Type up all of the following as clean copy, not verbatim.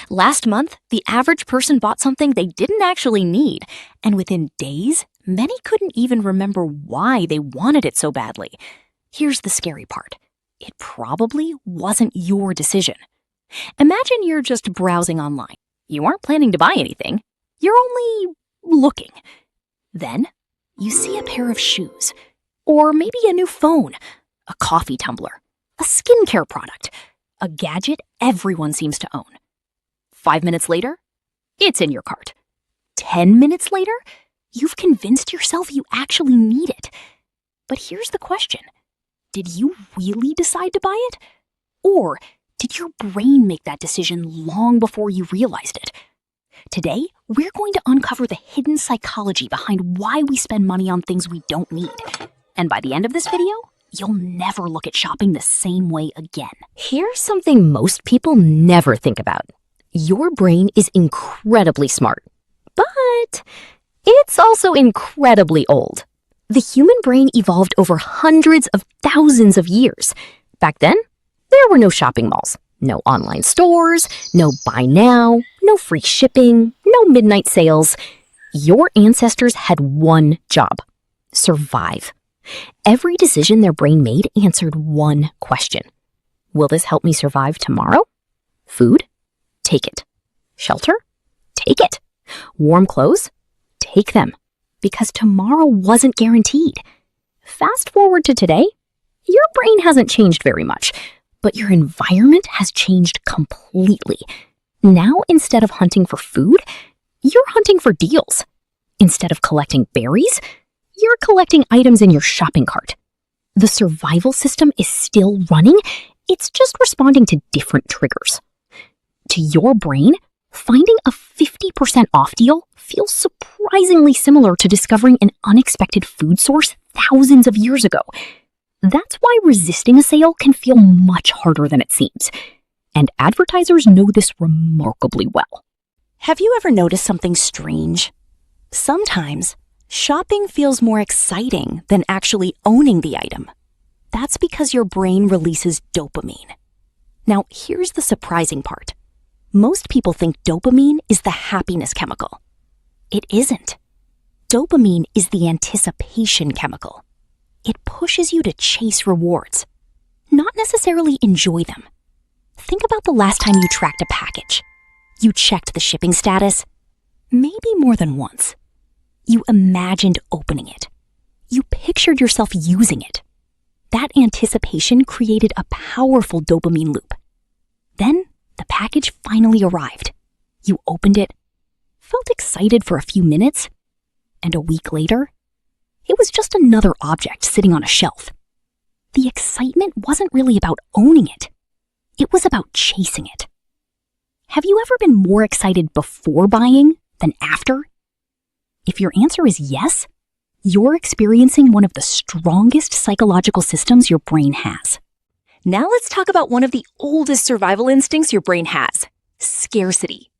Last month, the average person bought something they didn't actually need, and within days, many couldn't even remember why they wanted it so badly. Here's the scary part. It probably wasn't your decision. Imagine you're just browsing online. You aren't planning to buy anything. You're only looking. Then, you see a pair of shoes, or maybe a new phone, a coffee tumbler, a skincare product, a gadget everyone seems to own. 5 minutes later, it's in your cart. 10 minutes later, you've convinced yourself you actually need it. But here's the question. Did you really decide to buy it? Or did your brain make that decision long before you realized it? Today, we're going to uncover the hidden psychology behind why we spend money on things we don't need. And by the end of this video, you'll never look at shopping the same way again. Here's something most people never think about. Your brain is incredibly smart, but it's also incredibly old. The human brain evolved over hundreds of thousands of years. Back then, there were no shopping malls, no online stores, no buy now, no free shipping, no midnight sales. Your ancestors had one job: survive. Every decision their brain made answered one question. Will this help me survive tomorrow? Food? Take it. Shelter? Take it. Warm clothes? Take them. Because tomorrow wasn't guaranteed. Fast forward to today, your brain hasn't changed very much, but your environment has changed completely. Now, instead of hunting for food, you're hunting for deals. Instead of collecting berries, you're collecting items in your shopping cart. The survival system is still running, it's just responding to different triggers. To your brain, finding a 50% off deal feels surprisingly similar to discovering an unexpected food source thousands of years ago. That's why resisting a sale can feel much harder than it seems. And advertisers know this remarkably well. Have you ever noticed something strange? Sometimes, shopping feels more exciting than actually owning the item. That's because your brain releases dopamine. Now, here's the surprising part. Most people think dopamine is the happiness chemical. It isn't. Dopamine is the anticipation chemical. It pushes you to chase rewards, not necessarily enjoy them. Think about the last time you tracked a package. You checked the shipping status, maybe more than once. You imagined opening it. You pictured yourself using it. That anticipation created a powerful dopamine loop. Then, the package finally arrived. You opened it, felt excited for a few minutes, and a week later, it was just another object sitting on a shelf. The excitement wasn't really about owning it. It was about chasing it. Have you ever been more excited before buying than after? If your answer is yes, you're experiencing one of the strongest psychological systems your brain has. Now let's talk about one of the oldest survival instincts your brain has: scarcity.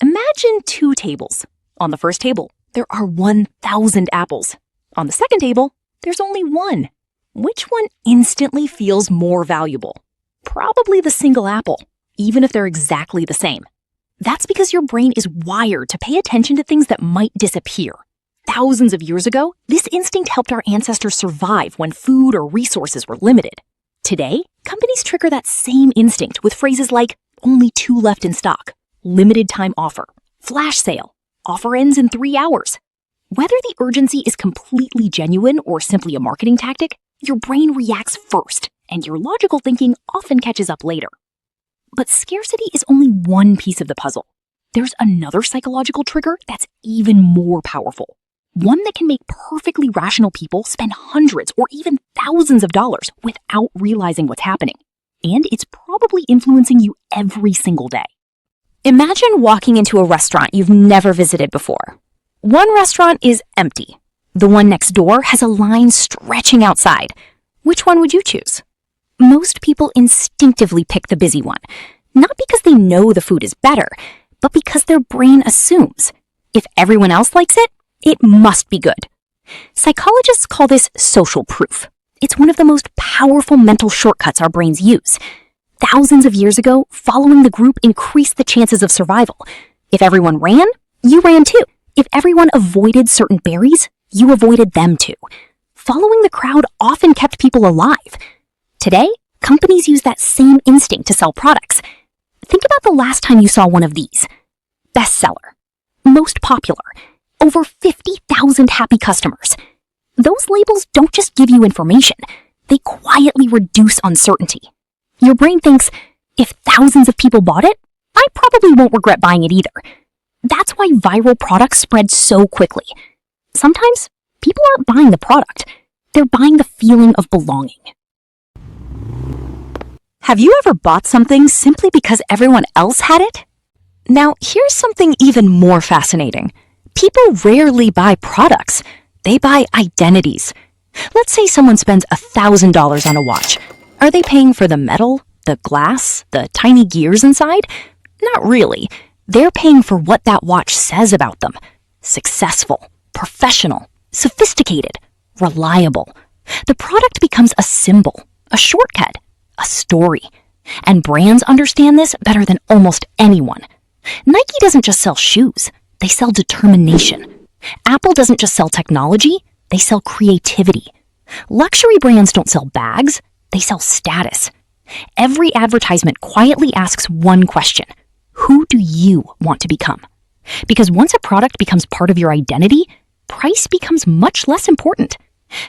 Imagine two tables. On the first table, there are 1,000 apples. On the second table, there's only one. Which one instantly feels more valuable? Probably the single apple, even if they're exactly the same. That's because your brain is wired to pay attention to things that might disappear. Thousands of years ago, this instinct helped our ancestors survive when food or resources were limited. Today, companies trigger that same instinct with phrases like "only 2 left in stock," "limited time offer," "flash sale," "offer ends in 3 hours." Whether the urgency is completely genuine or simply a marketing tactic, your brain reacts first, and your logical thinking often catches up later. But scarcity is only one piece of the puzzle. There's another psychological trigger that's even more powerful. One that can make perfectly rational people spend hundreds or even thousands of dollars without realizing what's happening. And it's probably influencing you every single day. Imagine walking into a restaurant you've never visited before. One restaurant is empty. The one next door has a line stretching outside. Which one would you choose? Most people instinctively pick the busy one, not because they know the food is better, but because their brain assumes if everyone else likes it, it must be good. Psychologists call this social proof. It's one of the most powerful mental shortcuts our brains use. Thousands of years ago, following the group increased the chances of survival. If everyone ran, you ran too. If everyone avoided certain berries, you avoided them too. Following the crowd often kept people alive. Today, companies use that same instinct to sell products. Think about the last time you saw one of these. Bestseller. Most popular. Over 50,000 happy customers. Those labels don't just give you information. They quietly reduce uncertainty. Your brain thinks, if thousands of people bought it, I probably won't regret buying it either. That's why viral products spread so quickly. Sometimes, people aren't buying the product. They're buying the feeling of belonging. Have you ever bought something simply because everyone else had it? Now, here's something even more fascinating. People rarely buy products. They buy identities. Let's say someone spends $1,000 on a watch. Are they paying for the metal, the glass, the tiny gears inside? Not really. They're paying for what that watch says about them. Successful, professional, sophisticated, reliable. The product becomes a symbol, a shortcut, a story. And brands understand this better than almost anyone. Nike doesn't just sell shoes, they sell determination. Apple doesn't just sell technology, they sell creativity. Luxury brands don't sell bags, they sell status. Every advertisement quietly asks one question: who do you want to become? Because once a product becomes part of your identity, price becomes much less important.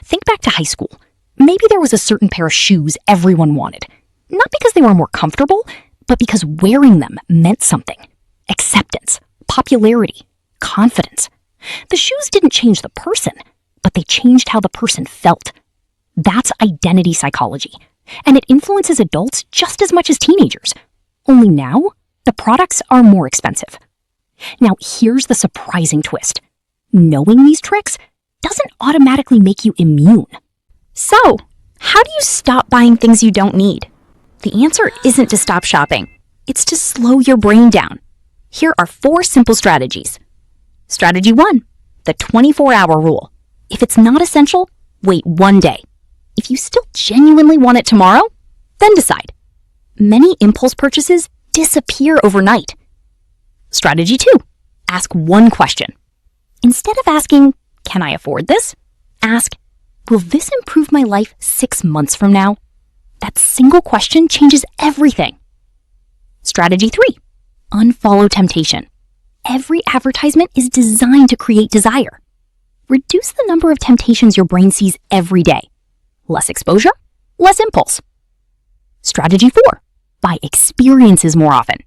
Think back to high school. Maybe there was a certain pair of shoes everyone wanted. Not because they were more comfortable, but because wearing them meant something. Acceptance, popularity, confidence. The shoes didn't change the person, but they changed how the person felt. That's identity psychology, and it influences adults just as much as teenagers. Only now, the products are more expensive. Now, here's the surprising twist. Knowing these tricks doesn't automatically make you immune. So, how do you stop buying things you don't need? The answer isn't to stop shopping. It's to slow your brain down. Here are 4 simple strategies. Strategy 1, the 24-hour rule. If it's not essential, wait 1 day. If you still genuinely want it tomorrow, then decide. Many impulse purchases disappear overnight. Strategy 2, ask one question. Instead of asking, can I afford this? Ask, will this improve my life 6 months from now? That single question changes everything. Strategy 3, unfollow temptation. Every advertisement is designed to create desire. Reduce the number of temptations your brain sees every day. Less exposure, less impulse. Strategy 4, buy experiences more often.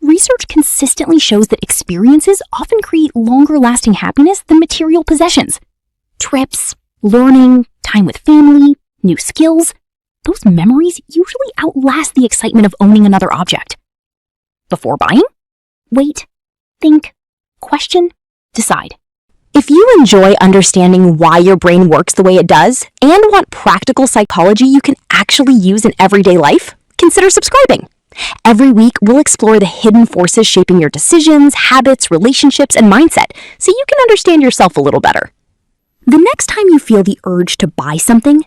Research consistently shows that experiences often create longer-lasting happiness than material possessions. Trips, learning, time with family, new skills, those memories usually outlast the excitement of owning another object. Before buying, wait, think, question, decide. If you enjoy understanding why your brain works the way it does and want practical psychology you can actually use in everyday life, consider subscribing. Every week, we'll explore the hidden forces shaping your decisions, habits, relationships, and mindset so you can understand yourself a little better. The next time you feel the urge to buy something,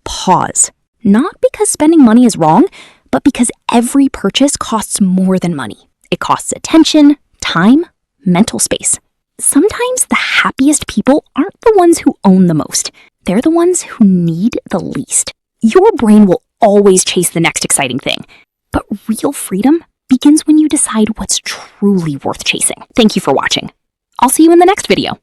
pause. Not because spending money is wrong, but because every purchase costs more than money. It costs attention, time, mental space. Sometimes the happiest people aren't the ones who own the most. They're the ones who need the least. Your brain will always chase the next exciting thing. But real freedom begins when you decide what's truly worth chasing. Thank you for watching. I'll see you in the next video.